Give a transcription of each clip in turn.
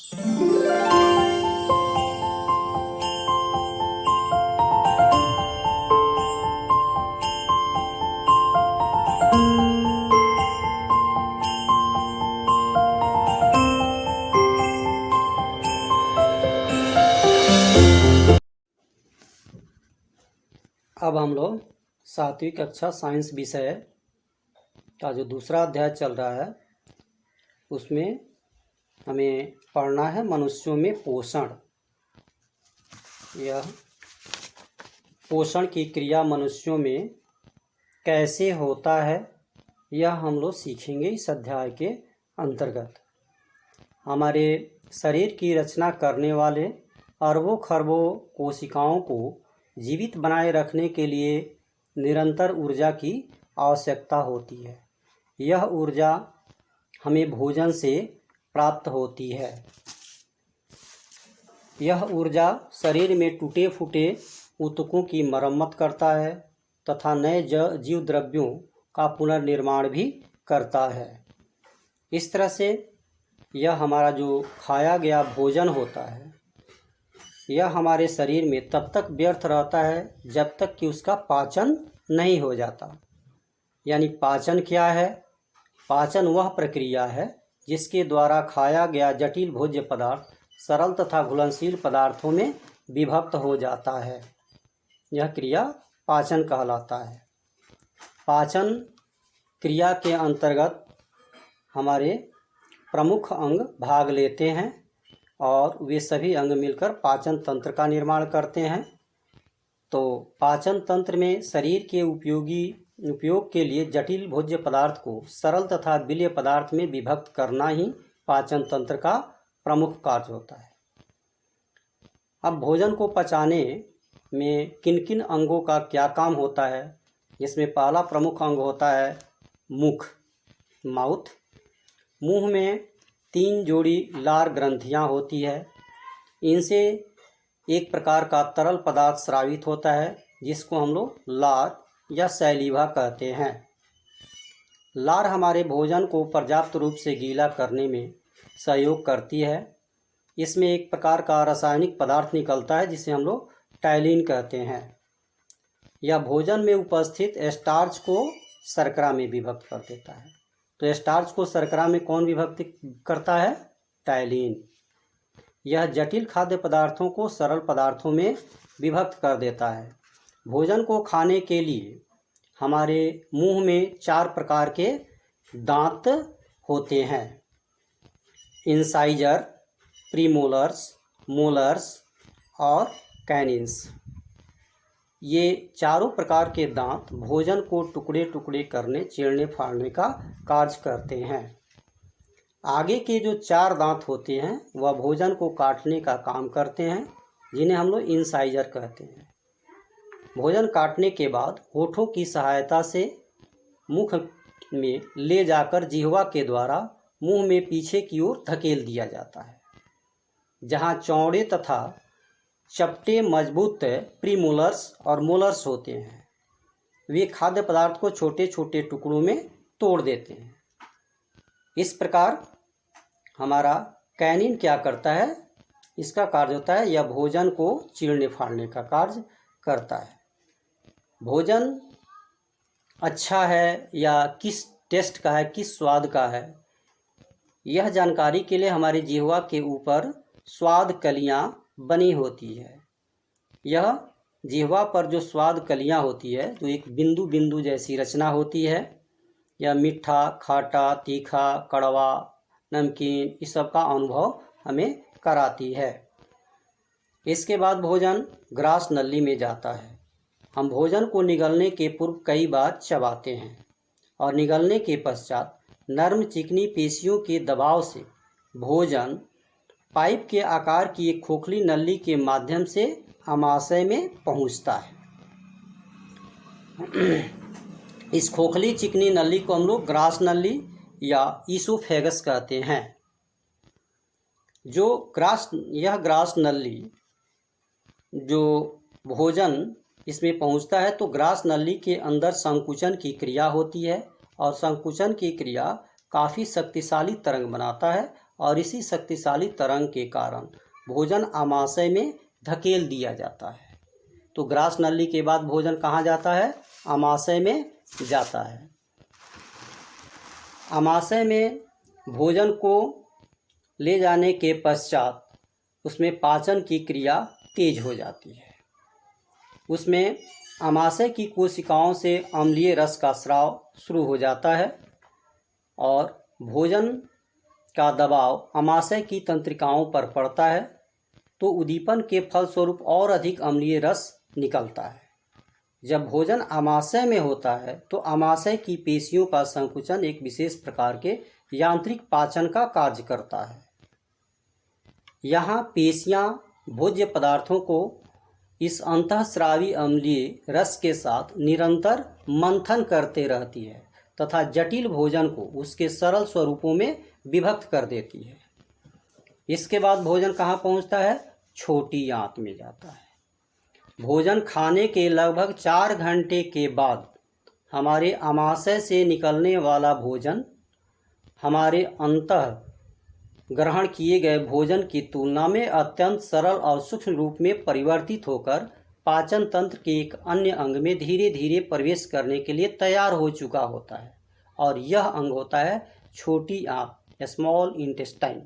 अब हम लोग 7वीं कक्षा साइंस विषय का जो दूसरा अध्याय चल रहा है उसमें हमें पढ़ना है मनुष्यों में पोषण। यह पोषण की क्रिया मनुष्यों में कैसे होता है यह हम लोग सीखेंगे इस अध्याय के अंतर्गत। हमारे शरीर की रचना करने वाले अरबों खरबों कोशिकाओं को जीवित बनाए रखने के लिए निरंतर ऊर्जा की आवश्यकता होती है। यह ऊर्जा हमें भोजन से प्राप्त होती है। यह ऊर्जा शरीर में टूटे फूटे ऊतकों की मरम्मत करता है तथा नए जीव द्रव्यों का पुनर्निर्माण भी करता है। इस तरह से यह हमारा जो खाया गया भोजन होता है यह हमारे शरीर में तब तक व्यर्थ रहता है जब तक कि उसका पाचन नहीं हो जाता। यानी पाचन क्या है? पाचन वह प्रक्रिया है जिसके द्वारा खाया गया जटिल भोज्य पदार्थ सरल तथा घुलनशील पदार्थों में विभक्त हो जाता है। यह क्रिया पाचन कहलाता है। पाचन क्रिया के अंतर्गत हमारे प्रमुख अंग भाग लेते हैं और वे सभी अंग मिलकर पाचन तंत्र का निर्माण करते हैं। तो पाचन तंत्र में शरीर के उपयोग के लिए जटिल भोज्य पदार्थ को सरल तथा विलेय पदार्थ में विभक्त करना ही पाचन तंत्र का प्रमुख कार्य होता है। अब भोजन को पचाने में किन किन अंगों का क्या काम होता है? जिसमें पहला प्रमुख अंग होता है मुख, माउथ। मुंह में 3 जोड़ी लार ग्रंथियां होती है। इनसे एक प्रकार का तरल पदार्थ स्रावित होता है जिसको हम लोग लार या सैलीवा कहते हैं। लार हमारे भोजन को पर्याप्त रूप से गीला करने में सहयोग करती है। इसमें एक प्रकार का रासायनिक पदार्थ निकलता है जिसे हम लोग टैलिन कहते हैं। यह भोजन में उपस्थित स्टार्च को शर्करा में विभक्त कर देता है। तो स्टार्च को शर्करा में कौन विभक्त करता है? टैलिन। यह जटिल खाद्य पदार्थों को सरल पदार्थों में विभक्त कर देता है। भोजन को खाने के लिए हमारे मुंह में 4 प्रकार के दांत होते हैं। इंसाइजर, प्रीमोलर्स, मोलर्स और कैनिन्स। ये चारों प्रकार के दांत भोजन को टुकड़े टुकड़े करने, चीरने फाड़ने का कार्य करते हैं। आगे के जो 4 दांत होते हैं वह भोजन को काटने का काम करते हैं जिन्हें हम लोग इंसाइजर कहते हैं। भोजन काटने के बाद होठों की सहायता से मुख में ले जाकर जिह्वा के द्वारा मुंह में पीछे की ओर धकेल दिया जाता है। जहां चौड़े तथा चपटे मजबूत प्रीमोलर्स और मोलर्स होते हैं वे खाद्य पदार्थ को छोटे छोटे टुकड़ों में तोड़ देते हैं। इस प्रकार हमारा कैनिन क्या करता है? इसका कार्य होता है यह भोजन को चीरने फाड़ने का कार्य करता है। भोजन अच्छा है या किस टेस्ट का है, किस स्वाद का है, यह जानकारी के लिए हमारी जिह्वा के ऊपर स्वाद कलियां बनी होती है। यह जिह्वा पर जो स्वाद कलियां होती है जो एक बिंदु बिंदु जैसी रचना होती है, यह मीठा, खाटा, तीखा, कड़वा, नमकीन इस सब का अनुभव हमें कराती है। इसके बाद भोजन ग्रास नली में जाता है। हम भोजन को निगलने के पूर्व कई बार चबाते हैं और निगलने के पश्चात नर्म चिकनी पेशियों के दबाव से भोजन पाइप के आकार की एक खोखली नली के माध्यम से आमाशय में पहुंचता है। इस खोखली चिकनी नली को हम लोग ग्रास नली या ईसोफेगस कहते हैं। यह ग्रास नली जो भोजन इसमें पहुंचता है तो ग्रास नली के अंदर संकुचन की क्रिया होती है और संकुचन की क्रिया काफ़ी शक्तिशाली तरंग बनाता है और इसी शक्तिशाली तरंग के कारण भोजन आमाशय में धकेल दिया जाता है। तो ग्रास नली के बाद भोजन कहाँ जाता है? आमाशय में जाता है। आमाशय में भोजन को ले जाने के पश्चात उसमें पाचन की क्रिया तेज हो जाती है। उसमें आमाशय की कोशिकाओं से अम्लीय रस का स्राव शुरू हो जाता है और भोजन का दबाव आमाशय की तंत्रिकाओं पर पड़ता है, तो उद्दीपन के फलस्वरूप और अधिक अम्लीय रस निकलता है। जब भोजन आमाशय में होता है तो आमाशय की पेशियों का संकुचन एक विशेष प्रकार के यांत्रिक पाचन का कार्य करता है। यहाँ पेशियां भोज्य पदार्थों को इस अंतःस्रावी अम्लीय रस के साथ निरंतर मंथन करते रहती है तथा जटिल भोजन को उसके सरल स्वरूपों में विभक्त कर देती है। इसके बाद भोजन कहाँ पहुँचता है? छोटी आंत में जाता है। भोजन खाने के लगभग 4 घंटे के बाद हमारे आमाशय से निकलने वाला भोजन हमारे अंतः ग्रहण किए गए भोजन की तुलना में अत्यंत सरल और सूक्ष्म रूप में परिवर्तित होकर पाचन तंत्र के एक अन्य अंग में धीरे धीरे प्रवेश करने के लिए तैयार हो चुका होता है और यह अंग होता है छोटी आंत, स्मॉल इंटेस्टाइन।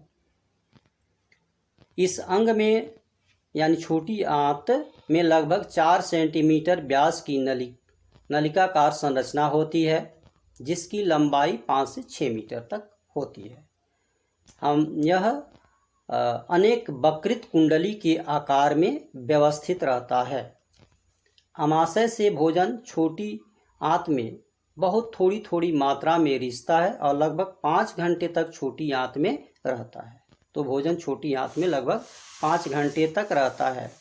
इस अंग में यानी छोटी आंत में लगभग 4 सेंटीमीटर व्यास की नलिकाकार संरचना होती है जिसकी लंबाई 5 से 6 मीटर तक होती है। यह अनेक वक्रित कुंडली के आकार में व्यवस्थित रहता है। आमाशय से भोजन छोटी आंत में बहुत थोड़ी थोड़ी मात्रा में रिसता है और लगभग 5 घंटे तक छोटी आंत में रहता है। तो भोजन छोटी आंत में लगभग 5 घंटे तक रहता है,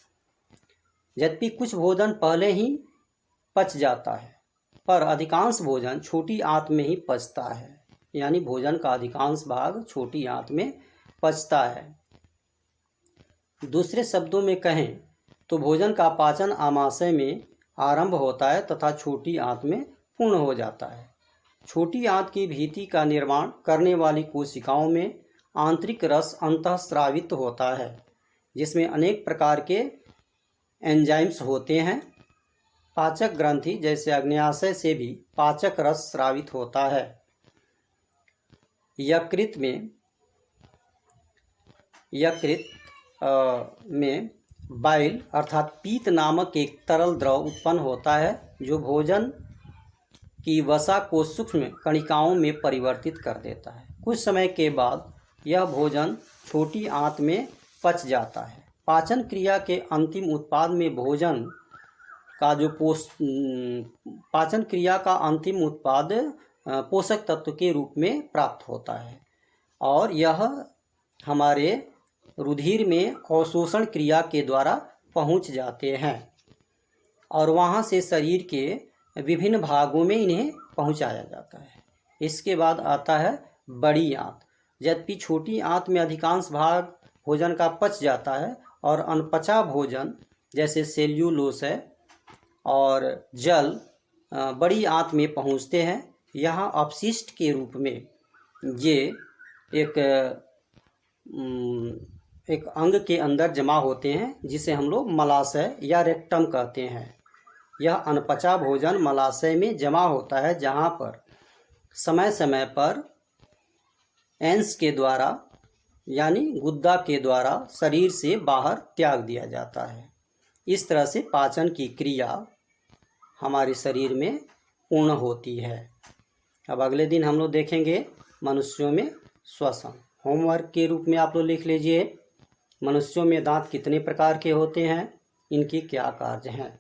जबकि कुछ भोजन पहले ही पच जाता है, पर अधिकांश भोजन छोटी आंत में ही पचता है, यानी भोजन का अधिकांश भाग छोटी आंत में पचता है। दूसरे शब्दों में कहें तो भोजन का पाचन आमाशय में आरंभ होता है तथा छोटी आंत में पूर्ण हो जाता है। छोटी आंत की भित्ति का निर्माण करने वाली कोशिकाओं में आंतरिक रस अंतःस्रावित होता है, जिसमें अनेक प्रकार के एंजाइम्स होते हैं। पाचक ग्रंथि जैसे अग्न्याशय से भी पाचक रस स्रावित होता है। यकृत में बाइल अर्थात पीत नामक एक तरल द्रव उत्पन्न होता है जो भोजन की वसा को सूक्ष्म कणिकाओं में परिवर्तित कर देता है। कुछ समय के बाद यह भोजन छोटी आंत में पच जाता है। पाचन क्रिया के अंतिम उत्पाद में भोजन का जो पाचन क्रिया का अंतिम उत्पाद पोषक तत्व के रूप में प्राप्त होता है और यह हमारे रुधिर में अवशोषण क्रिया के द्वारा पहुंच जाते हैं और वहां से शरीर के विभिन्न भागों में इन्हें पहुंचाया जाता है। इसके बाद आता है बड़ी आंत। जबकि छोटी आंत में अधिकांश भाग भोजन का पच जाता है और अनपचा भोजन जैसे सेल्यूलोस है और जल बड़ी आंत में पहुंचते हैं। यहाँ अपशिष्ट के रूप में ये एक अंग के अंदर जमा होते हैं जिसे हम लोग मलाशय या रेक्टम कहते हैं। यह अनपचा भोजन मलाशय में जमा होता है, जहाँ पर समय समय पर एंस के द्वारा यानी गुद्दा के द्वारा शरीर से बाहर त्याग दिया जाता है। इस तरह से पाचन की क्रिया हमारे शरीर में पूर्ण होती है। अब अगले दिन हम लोग देखेंगे मनुष्यों में श्वसन। होमवर्क के रूप में आप लोग लिख लीजिए, मनुष्यों में दांत कितने प्रकार के होते हैं, इनके क्या कार्य हैं।